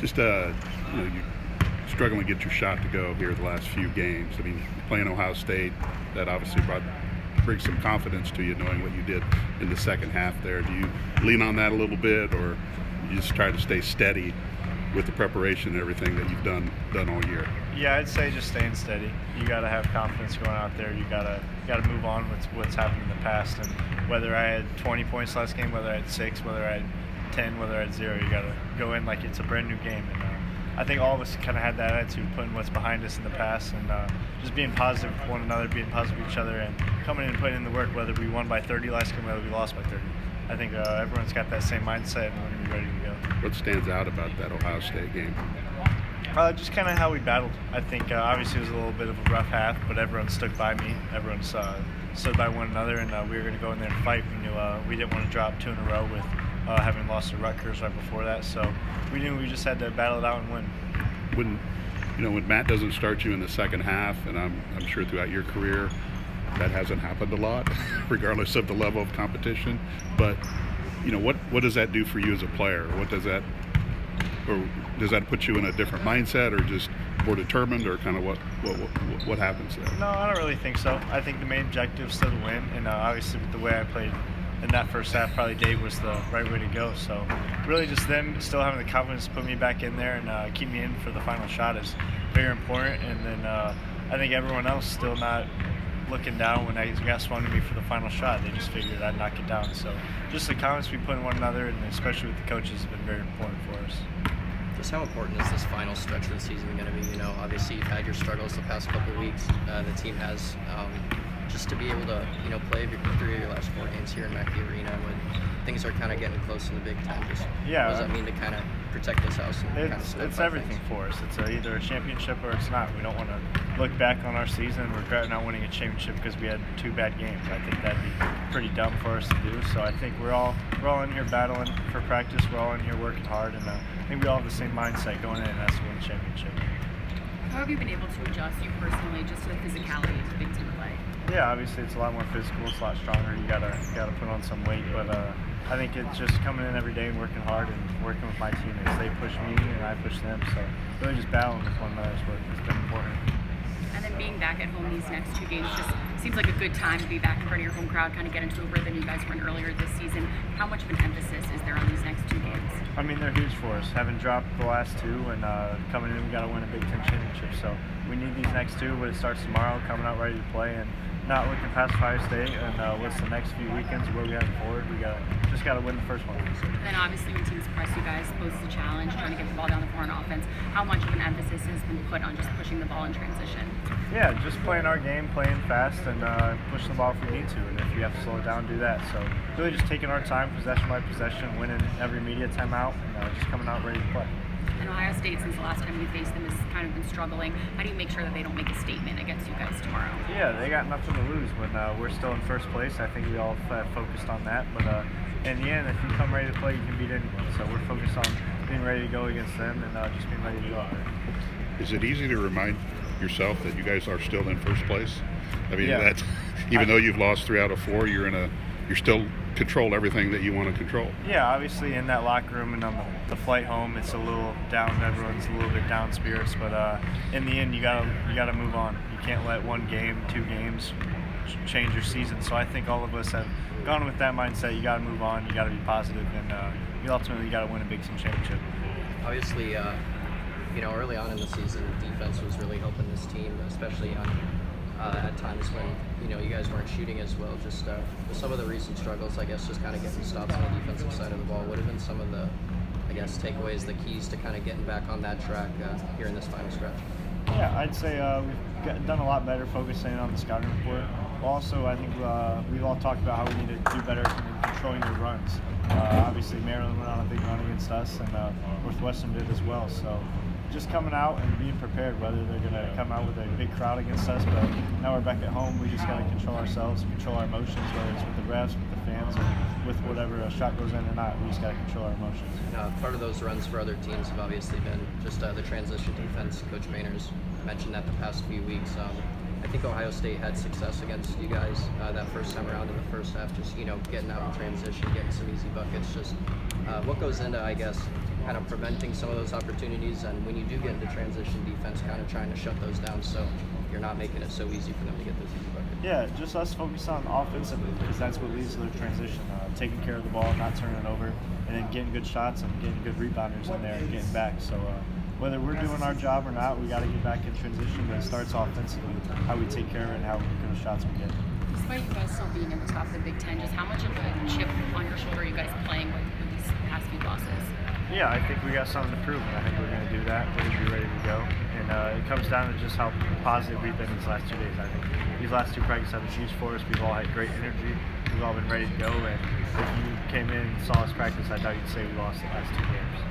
Just you struggling to get your shot to go here the last few games. I mean, playing Ohio State, that obviously brings some confidence to you, knowing what you did in the second half there. Do you lean on that a little bit, or you just try to stay steady with the preparation and everything that you've done all year? Yeah, I'd say just staying steady. You got to have confidence going out there. You gotta move on with what's happened in the past. And whether I had 20 points last game, whether I had 6, whether I had 10, whether I had 0, you got to go in like it's a brand new game. And I think all of us kind of had that attitude, putting what's behind us in the past and just being positive with one another, being positive with each other, and coming in and putting in the work, whether we won by 30 last game, whether we lost by 30. I think everyone's got that same mindset and we're going to be ready to go. What stands out about that Ohio State game? Just kind of how we battled. I think obviously it was a little bit of a rough half, but everyone stood by me. Everyone stood by one another, and we were going to go in there and fight. We knew we didn't want to drop 2 in a row with having lost to Rutgers right before that. So we knew we just had to battle it out and win. When Matt doesn't start you in the second half, and I'm sure throughout your career that hasn't happened a lot, regardless of the level of competition. But what does that do for you as a player? What does that, or does that put you in a different mindset, or just more determined, or kind of what happens there? No, I don't really think so. I think the main objective is still to win, and obviously with the way I played in that first half, probably Dave was the right way to go. So really just them still having the confidence to put me back in there and keep me in for the final shot is very important. And then I think everyone else still not looking down when I got swung to me for the final shot. They just figured I'd knock it down. So just the confidence we put in one another, and especially with the coaches, has been very important for us. Just how important is this final stretch of the season going to be? Obviously you've had your struggles the past couple of weeks. The team has. Just to be able to, play 3 of your last 4 games here in Mackey Arena when things are kind of getting close in the Big Ten. Just what does that mean to kind of protect this house? And it's everything things? for us. It's either a championship or it's not. We don't want to look back on our season and regret not winning a championship because we had 2 bad games. I think that'd be pretty dumb for us to do. So I think we're all in here battling for practice. We're all in here working hard, and I think we all have the same mindset going in, and that's to win a championship. How have you been able to adjust, you personally, just to the physicality of Big Ten play? Yeah, obviously it's a lot more physical, it's a lot stronger. You gotta put on some weight, but I think it's just coming in every day and working hard and working with my teammates. They push me and I push them, so really just battling with one another is what has been important. And then being back at home these next 2 games just seems like a good time to be back in front of your home crowd, kind of get into a rhythm you guys were in earlier this season. How much of an emphasis is there on these next 2 games? I mean, they're huge for us. Having dropped the last 2 and coming in, we got to win a Big Ten championship. So we need these next 2, but it starts tomorrow, coming out ready to play and not looking past Ohio State. And what's the next few weekends where we have forward? We just got to win the first one. And then obviously when teams press you guys, poses a challenge, trying to get the ball down the floor on offense. How much of an emphasis has been put on just pushing the ball in transition? Yeah, just playing our game, playing fast, and pushing the ball if we need to. And if we have to slow it down, do that. So really just taking our time, possession by possession, winning every media timeout, and just coming out ready to play. And Ohio State, since the last time you faced them, has kind of been struggling. How do you make sure that they don't make a statement against you guys tomorrow? Yeah, they got nothing to lose when we're still in first place. I think we all focused on that. But in the end, if you come ready to play, you can beat anyone. So we're focused on being ready to go against them and just being ready to go out there. Is it easy to remind yourself that you guys are still in first place? I mean, Yeah. that even though you've lost 3 out of 4, you're still control everything that you want to control. Yeah, obviously in that locker room and on the flight home, it's a little down. Everyone's a little bit down spirits, but in the end, you gotta move on. You can't let 1 game, 2 games change your season. So I think all of us have gone with that mindset. You gotta move on. You gotta be positive, and you ultimately gotta win a Big Ten championship. Obviously, early on in the season, defense was really helping this team, especially at times when you guys weren't shooting as well. Just with some of the recent struggles, I guess, just kind of getting stops on the defensive side of the ball. What have been some of the, takeaways, the keys to kind of getting back on that track here in this final stretch? Yeah, I'd say we've done a lot better focusing on the scouting report. Also, I think we've all talked about how we need to do better in controlling their runs. Obviously, Maryland went on a big run against us, and Northwestern did as well. So just coming out and being prepared, whether they're going to come out with a big crowd against us, but now we're back at home, we just got to control ourselves, control our emotions, whether it's with the refs, with the fans, or with whatever a shot goes in or not. We just got to control our emotions. Part of those runs for other teams have obviously been just the transition defense. Coach Maynard's mentioned that the past few weeks. I think Ohio State had success against you guys that first time around in the first half, just getting out in transition, getting some easy buckets. Just what goes into, I guess, kind of preventing some of those opportunities, and when you do get into transition defense, kind of trying to shut those down so you're not making it so easy for them to get those easy buckets. Yeah, just us focus on offensively because that's what leads to their transition. Taking care of the ball, not turning it over, and then getting good shots and getting good rebounders in there and getting back. So whether we're doing our job or not, we got to get back in transition, but it starts offensively, how we take care of it and how good of shots we get. Despite you guys still being in the top of the Big Ten, just how much of a chip on your shoulder are you guys playing with these past few losses? Yeah, I think we got something to prove, and I think we're going to do that. We're going to be ready to go. And it comes down to just how positive we've been these last 2 days. I think these last 2 practices have been huge for us. We've all had great energy. We've all been ready to go. And if you came in and saw us practice, I doubt you'd say we lost the last 2 games.